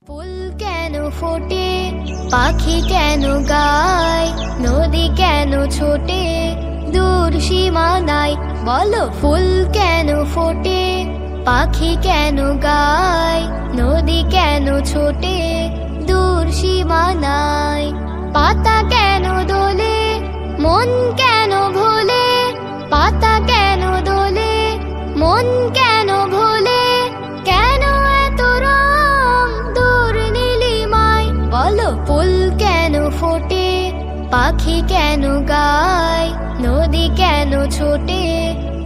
ফুল কেন ফোটে, পাখি কেন গায়, নদী কেন ছোটে দূর সীমানায়। বলো ফুল কেন ফোটে, পাখি কেন গায়, নদী কেন ছোটে দূর সীমানায়। পাতা কেন দোলে, মন কেন ভোলে, পাতা কেন দোলে, মন কেন ভোলে, কেন এত রং দূর নীলিমায়। বলো ফুল কেন ফোটে, পাখি কেন গায়, নদী কেন ছোটে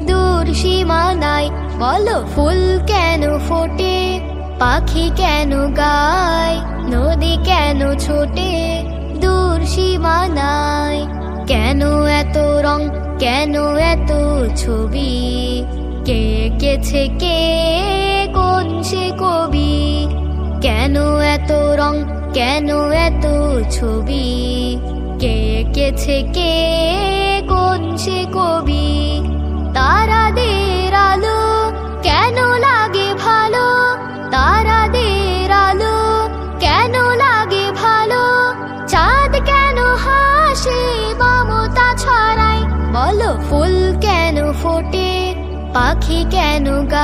দূর সীমানায়। বলো ফুল কেন ফোটে, পাখি কেন গায়, নদী কেন ছোটে দূর সীমানায়। কেন এত রং, কেন এত ছবি, কে এঁকেছে কে, কোন সে কবি। কেন এত রং, কেন এত ছবি, কে এঁকেছে কে, কোন সে কবি। তারাদের আলো কেন লাগে ভালো, তারাদের আলো কেন লাগে ভালো, চাঁদ কেন হাসে মমতা ছড়ায়। বলো ফুল কেন ফোটে, পাখি কেন গায়।